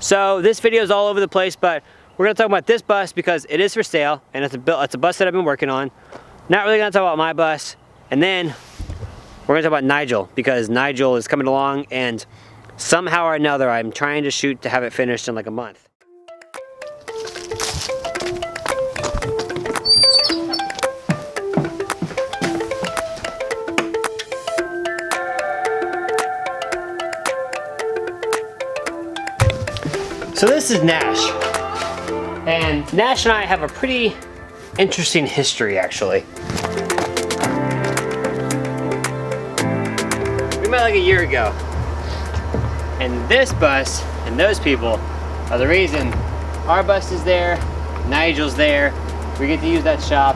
So this video is all over the place, but we're gonna talk about this bus because it is for sale and it's a bus that I've been working on. Not really gonna talk about my bus, and then we're gonna talk about Nigel because Nigel is coming along and somehow or another I'm trying to shoot to have it finished in like a month. So this is Nash, and Nash and I have a pretty interesting history actually. We met like a year ago, and this bus and those people are the reason our bus is there, Nigel's there, we get to use that shop,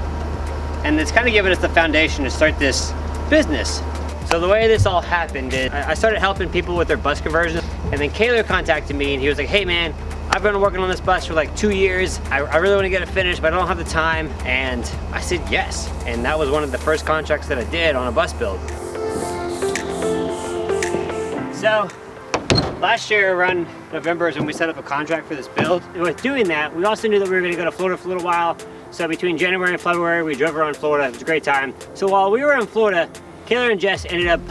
and it's kind of given us the foundation to start this business. So the way this all happened is I started helping people with their bus conversions, and then Kaylor contacted me and he was like, hey man, I've been working on this bus for like 2 years. I really want to get it finished, but I don't have the time. And I said yes. And that was one of the first contracts that I did on a bus build. So last year around November is when we set up a contract for this build. And with doing that, we also knew that we were going to go to Florida for a little while. So between January and February, we drove around Florida. It was a great time. So while we were in Florida, Kaylor and Jess ended up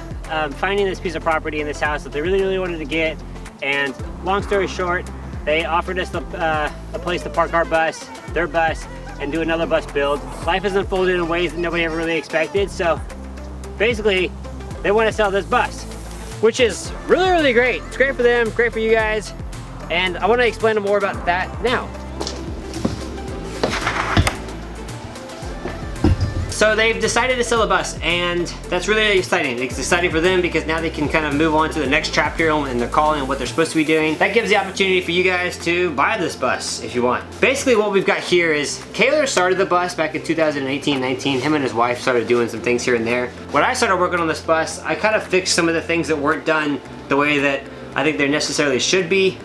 finding this piece of property in this house that they really wanted to get. And long story short, they offered us a place to park our bus, their bus, and do another bus build. Life has unfolded in ways that nobody ever really expected. So basically, they want to sell this bus, which is really great. It's great for them, great for you guys. And I want to explain more about that now. So they've decided to sell a bus, and that's really exciting. It's exciting for them because now they can kind of move on to the next chapter in their calling and what they're supposed to be doing. That gives the opportunity for you guys to buy this bus if you want. Basically what we've got here is Kaylor started the bus back in 2018-19. Him and his wife started doing some things here and there. When I started working on this bus, I kind of fixed some of the things that weren't done the way that I think they necessarily should be.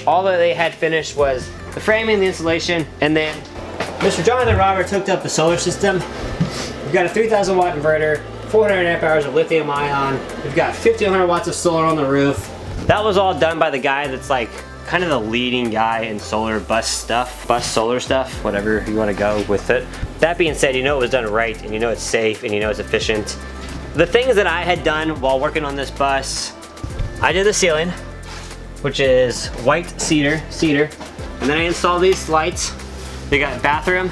All that they had finished was the framing, the insulation, and then Mr. Jonathan Roberts hooked up the solar system. We've got a 3,000 watt inverter, 400 amp hours of lithium ion. We've got 1,500 watts of solar on the roof. That was all done by the guy that's like kind of the leading guy in solar bus solar stuff, whatever you want to go with it. That being said, you know it was done right, and you know it's safe, and you know it's efficient. The things that I had done while working on this bus, I did the ceiling, which is white cedar, and then I installed these lights. They got bathroom,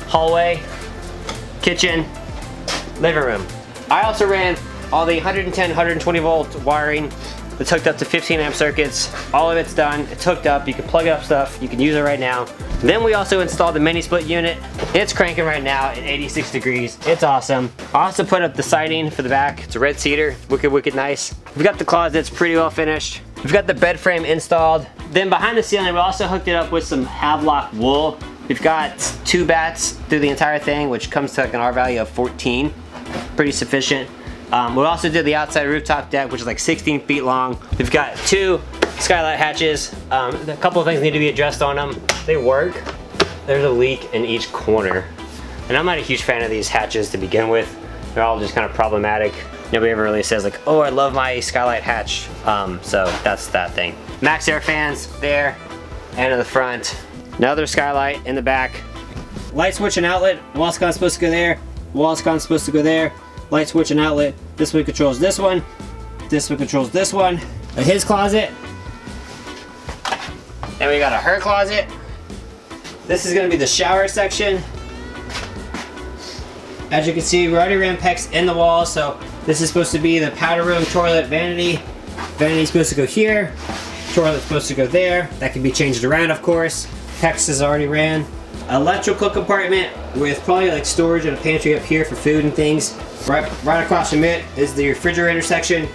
hallway, kitchen, living room. I also ran all the 110, 120 volt wiring that's hooked up to 15 amp circuits. All of it's done, it's hooked up, you can plug up stuff, you can use it right now. Then we also installed the mini split unit. It's cranking right now at 86 degrees. It's awesome. I also put up the siding for the back. It's a red cedar, wicked nice. We've got the closets pretty well finished. We've got the bed frame installed. Then behind the ceiling, we also hooked it up with some Havelock wool. We've got 2 bats through the entire thing, which comes to like an R value of 14. Pretty sufficient. We also did the outside rooftop deck, which is like 16 feet long. We've got 2 skylight hatches. A couple of things need to be addressed on them. They work. There's a leak in each corner. And I'm not a huge fan of these hatches to begin with. They're all just kind of problematic. Nobody ever really says like, oh, I love my skylight hatch. So that's that thing. Max air fans there and in the front. Another skylight in the back. Light switch and outlet. Wall sconce supposed to go there. Wall sconce supposed to go there. Light switch and outlet. This one controls this one. This one controls this one. His closet. Then we got a her closet. This is gonna be the shower section. As you can see, we already ran PEX in the wall, so this is supposed to be the powder room, toilet, vanity. Vanity's supposed to go here. Toilet's supposed to go there. That can be changed around, of course. PEX is already ran. Electrical compartment with probably like storage and a pantry up here for food and things. Right across from it is the refrigerator section.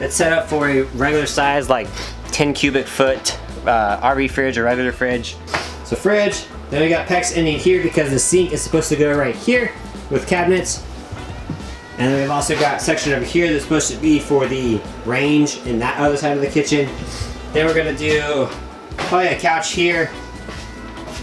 It's set up for a regular size, like 10 cubic foot RV fridge or regular fridge. So fridge. Then we got PEX in here because the sink is supposed to go right here with cabinets. And then we've also got a section over here that's supposed to be for the range in that other side of the kitchen. Then we're gonna do probably a couch here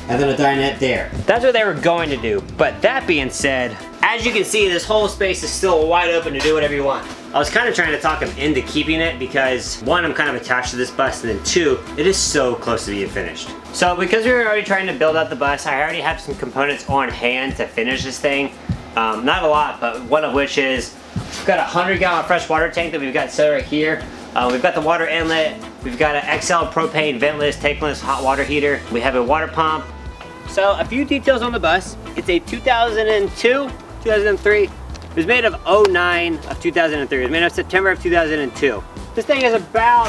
and then a dinette there. That's what they were going to do. But that being said, as you can see, this whole space is still wide open to do whatever you want. I was kind of trying to talk him into keeping it because one, I'm kind of attached to this bus, and then two, it is so close to being finished. So because we were already trying to build out the bus, I already have some components on hand to finish this thing. Not a lot, but one of which is, we've got a 100-gallon fresh water tank that we've got set right here. We've got the water inlet, we've got an XL propane ventless, tankless hot water heater. We have a water pump. So a few details on the bus. It's a 2002, 2003. It was made of 09 of 2003. It was made of September of 2002. This thing is about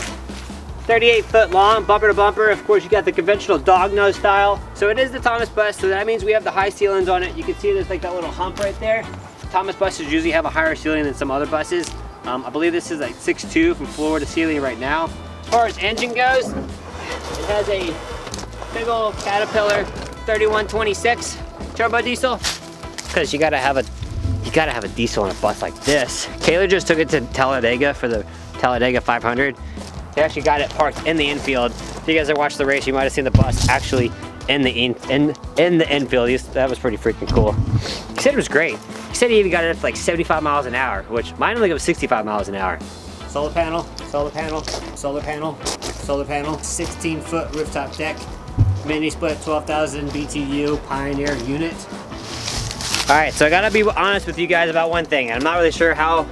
38 foot long, bumper to bumper. Of course, you got the conventional dog nose style. So it is the Thomas bus, so that means we have the high ceilings on it. You can see there's like that little hump right there. Thomas buses usually have a higher ceiling than some other buses. I believe this is like 6'2" from floor to ceiling right now. As far as engine goes, it has a big old Caterpillar 3126 turbo diesel. Because you gotta have a diesel on a bus like this. Kayla just took it to Talladega for the Talladega 500. They actually got it parked in the infield. If you guys ever watched the race, you might have seen the bus actually in the infield. That was pretty freaking cool. He said it was great. He said he even got it up to like 75 miles an hour, which mine only goes 65 miles an hour. Solar panel, solar panel, solar panel, solar panel, 16-foot rooftop deck, mini split 12,000 BTU Pioneer unit. All right, so I gotta be honest with you guys about one thing, and I'm not really sure how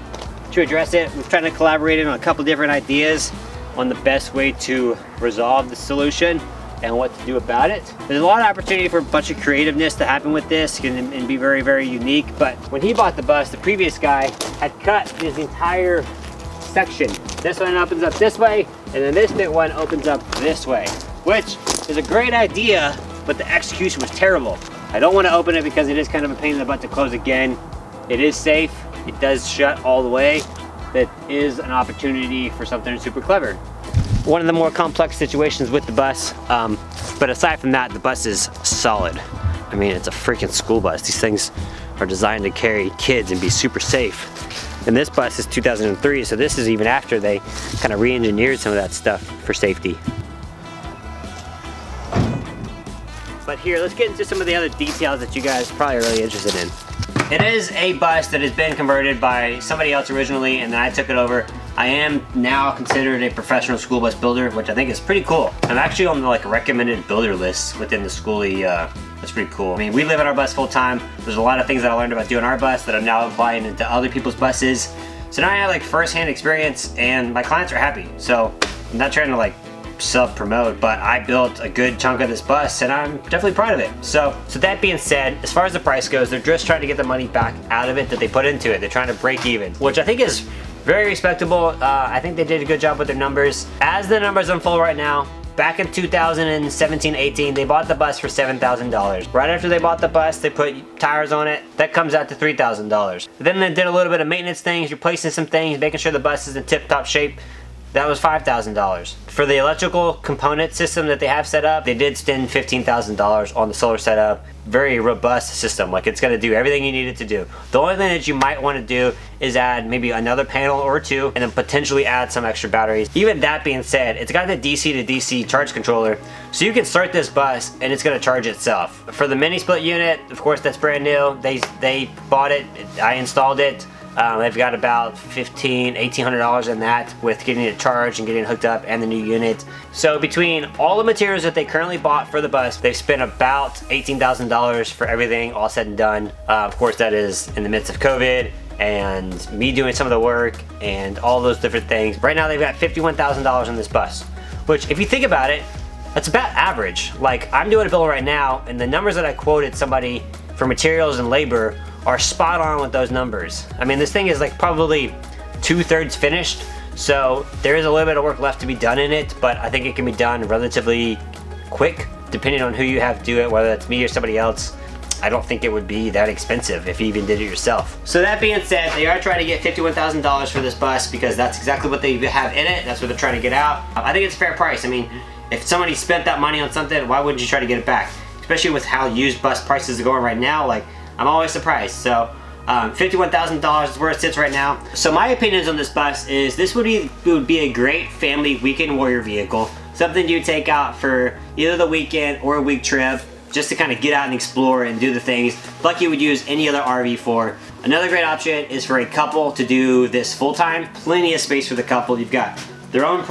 to address it. We're trying to collaborate on a couple different ideas on the best way to resolve the solution and what to do about it. There's a lot of opportunity for a bunch of creativeness to happen with this and be very, very unique. But when he bought the bus, the previous guy had cut his entire section. This one opens up this way, and then this big one opens up this way, which is a great idea, but the execution was terrible. I don't want to open it because it is kind of a pain in the butt to close again. It is safe, it does shut all the way. That is an opportunity for something super clever. One of the more complex situations with the bus, but aside from that, the bus is solid. I mean, it's a freaking school bus. These things are designed to carry kids and be super safe. And this bus is 2003, so this is even after they kind of re-engineered some of that stuff for safety. But here, let's get into some of the other details that you guys are probably really interested in. It is a bus that has been converted by somebody else originally, and then I took it over. I am now considered a professional school bus builder, which I think is pretty cool. I'm actually on the like recommended builder list within the schoolie. That's pretty cool. I mean, we live in our bus full time. There's a lot of things that I learned about doing our bus that I'm now applying into other people's buses. So now I have like first-hand experience, and my clients are happy. So I'm not trying to like self-promote, but I built a good chunk of this bus and I'm definitely proud of it. So that being said, as far as the price goes, they're just trying to get the money back out of it that they put into it. They're trying to break even, which I think is very respectable. I think they did a good job with their numbers. As the numbers unfold right now, back in 2017-18, they bought the bus for $7,000. Right after they bought the bus, they put tires on it. That comes out to $3,000. Then they did a little bit of maintenance things, replacing some things, making sure the bus is in tip-top shape. That was $5,000. For the electrical component system that they have set up, they did spend $15,000 on the solar setup. Very robust system, like it's gonna do everything you need it to do. The only thing that you might wanna do is add maybe another panel or two, and then potentially add some extra batteries. Even that being said, it's got the DC to DC charge controller, so you can start this bus and it's gonna charge itself. For the mini split unit, of course that's brand new. They bought it, I installed it. They've got about $1,800 in that with getting it charged and getting it hooked up and the new unit. So between all the materials that they currently bought for the bus, they've spent about $18,000 for everything all said and done. Of course, that is in the midst of COVID and me doing some of the work and all those different things. Right now they've got $51,000 on this bus, which if you think about it, that's about average. Like I'm doing a bill right now and the numbers that I quoted somebody for materials and labor are spot on with those numbers. I mean, this thing is like probably 2/3 finished, so there is a little bit of work left to be done in it, but I think it can be done relatively quick, depending on who you have to do it, whether it's me or somebody else. I don't think it would be that expensive if you even did it yourself. So that being said, they are trying to get $51,000 for this bus because that's exactly what they have in it. That's what they're trying to get out. I think it's a fair price. I mean, if somebody spent that money on something, why wouldn't you try to get it back? Especially with how used bus prices are going right now, like, I'm always surprised. So $51,000 is where it sits right now. So my opinions on this bus is this would be a great family weekend warrior vehicle. Something you take out for either the weekend or a week trip just to kind of get out and explore and do the things like you would use any other RV for. Another great option is for a couple to do this full time. Plenty of space for the couple. You've got their own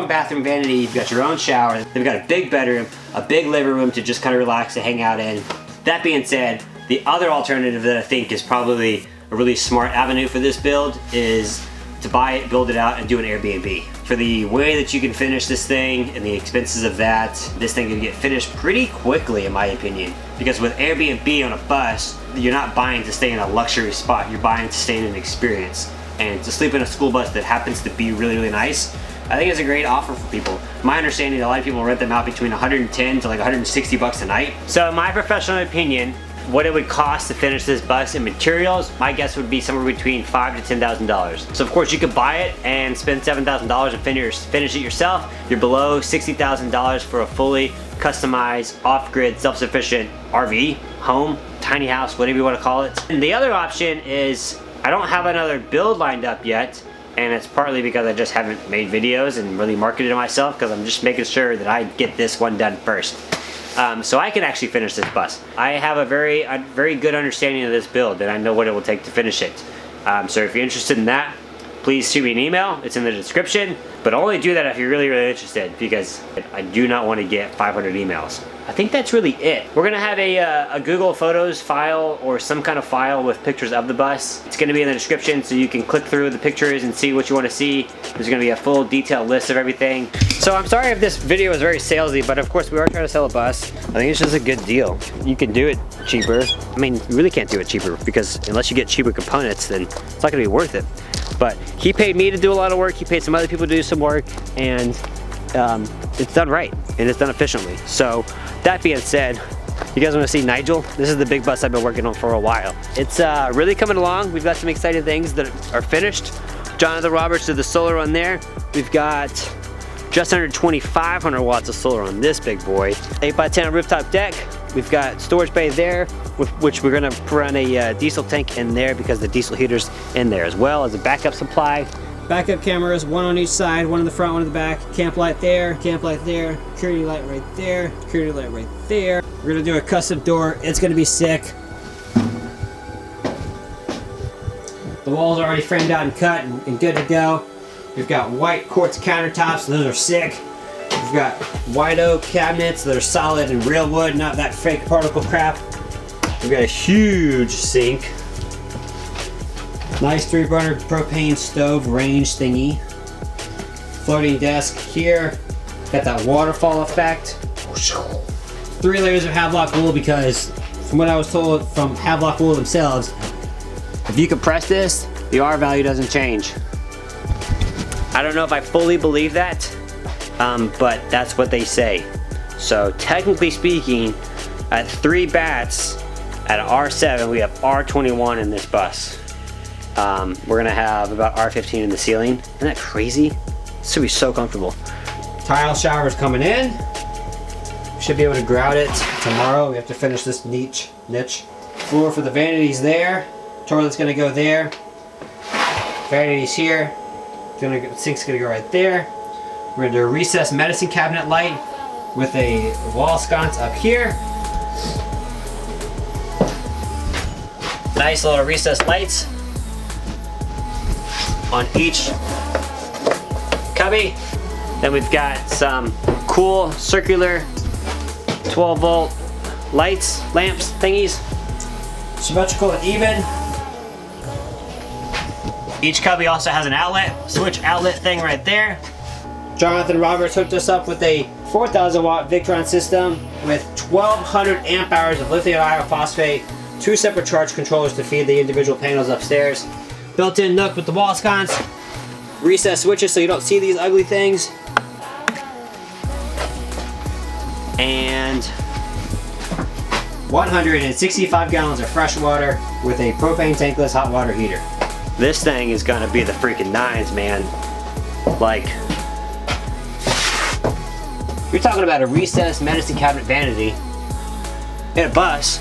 bathroom vanity, you've got your own shower, they've got a big bedroom, a big living room to just kind of relax and hang out in. That being said, the other alternative that I think is probably a really smart avenue for this build is to buy it, build it out, and do an Airbnb. For the way that you can finish this thing and the expenses of that, this thing can get finished pretty quickly in my opinion. Because with Airbnb on a bus, you're not buying to stay in a luxury spot, you're buying to stay in an experience. And to sleep in a school bus that happens to be really, really nice, I think it's a great offer for people. My understanding, a lot of people rent them out between 110 to like 160 bucks a night. So in my professional opinion, what it would cost to finish this bus in materials, my guess would be somewhere between $5,000 to $10,000. So of course you could buy it and spend $7,000 and finish it yourself. You're below $60,000 for a fully customized, off-grid, self-sufficient RV, home, tiny house, whatever you want to call it. And the other option is, I don't have another build lined up yet, and it's partly because I just haven't made videos and really marketed myself, because I'm just making sure that I get this one done first. So I can actually finish this bus. I have a very good understanding of this build, and I know what it will take to finish it. So if you're interested in that, please shoot me an email. It's in the description, but only do that if you're really, really interested, because I do not want to get 500 emails. I think that's really it. We're gonna have a Google Photos file or some kind of file with pictures of the bus. It's gonna be in the description, so you can click through the pictures and see what you want to see. There's gonna be a full detailed list of everything. So I'm sorry if this video is very salesy, but of course we are trying to sell a bus. I think it's just a good deal. You can do it cheaper. I mean, you really can't do it cheaper, because unless you get cheaper components, then it's not gonna be worth it. But he paid me to do a lot of work, he paid some other people to do some work, and it's done right, and it's done efficiently. So that being said, you guys want to see Nigel? This is the big bus I've been working on for a while. It's really coming along. We've got some exciting things that are finished. Jonathan Roberts did the solar on there. We've got just under 2,500 watts of solar on this big boy. 8x10 rooftop deck. We've got storage bay there, with which we're gonna run a diesel tank in there, because the diesel heater's in there, as well as a backup supply. Backup cameras, one on each side, one in the front, one in the back. Camp light there, security light right there, security light right there. We're gonna do a custom door. It's gonna be sick. The walls are already framed out and cut and good to go. We've got white quartz countertops, those are sick. We've got white oak cabinets that are solid and real wood, not that fake particle crap. We've got a huge sink. Nice 3-burner propane stove range thingy. Floating desk here. Got that waterfall effect. 3 layers of Havelock wool, because from what I was told from Havelock wool themselves, if you compress this, the R value doesn't change. I don't know if I fully believe that, but that's what they say. So technically speaking, at 3 bats at R7, we have R21 in this bus. We're gonna have about R15 in the ceiling. Isn't that crazy? This should be so comfortable. Tile showers coming in. Should be able to grout it tomorrow. We have to finish this niche. Floor for the vanities there. Toilet's gonna go there. Vanities here. Sink's gonna go right there. We're gonna do a recessed medicine cabinet light with a wall sconce up here. Nice little recessed lights on each cubby. Then we've got some cool circular 12-volt lights, lamps, thingies. Symmetrical and even. Each cubby also has an outlet, switch outlet thing right there. Jonathan Roberts hooked us up with a 4,000 watt Victron system with 1,200 amp hours of lithium iron phosphate, 2 separate charge controllers to feed the individual panels upstairs. Built-in nook with the wall sconce, recessed switches so you don't see these ugly things, and 165 gallons of fresh water with a propane tankless hot water heater. This thing is gonna be the freaking nines, man. Like, you're talking about a recessed medicine cabinet vanity in a bus,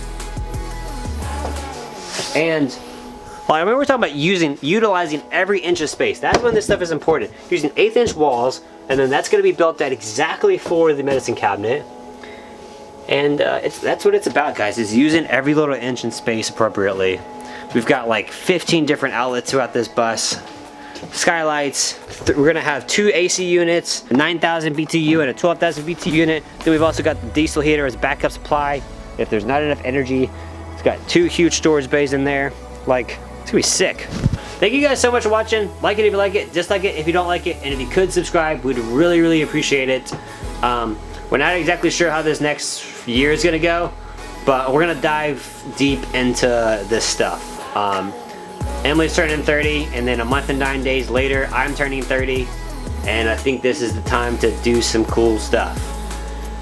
and well, I remember we're talking about utilizing every inch of space. That's when this stuff is important. Using 1/8" walls, and then that's going to be built out exactly for the medicine cabinet. And that's what it's about, guys, is using every little inch in space appropriately. We've got like 15 different outlets throughout this bus. Skylights. We're gonna have 2 AC units, a 9,000 BTU and a 12,000 BTU unit. Then we've also got the diesel heater as backup supply if there's not enough energy. It's got 2 huge storage bays in there. Like, it's gonna be sick. Thank you guys so much for watching. Like it if you like it, dislike it if you don't like it, and if you could subscribe, we'd really, really appreciate it. We're not exactly sure how this next year is gonna go, but we're gonna dive deep into this stuff. Emily's turning 30, and then a month and 9 days later, I'm turning 30, and I think this is the time to do some cool stuff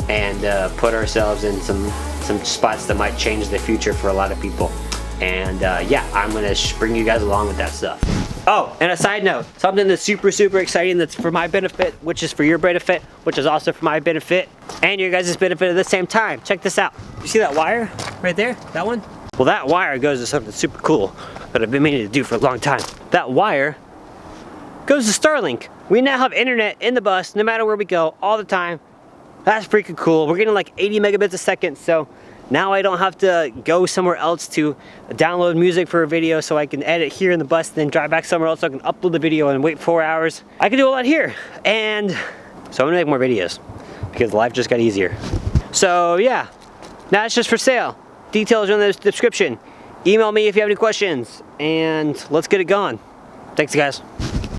and put ourselves in some spots that might change the future for a lot of people. And yeah, I'm gonna bring you guys along with that stuff. Oh, and a side note, something that's super, super exciting that's for my benefit, which is for your benefit, which is also for my benefit, and your guys' benefit at the same time. Check this out. You see that wire right there? That one? Well, that wire goes to something super cool that I've been meaning to do for a long time. That wire goes to Starlink. We now have internet in the bus, no matter where we go, all the time. That's freaking cool. We're getting like 80 megabits a second, so now I don't have to go somewhere else to download music for a video so I can edit here in the bus, then drive back somewhere else so I can upload the video and wait 4 hours. I can do a lot here. And so I'm gonna make more videos because life just got easier. So yeah, now it's just for sale. Details are in the description. Email me if you have any questions, and let's get it going. Thanks, guys.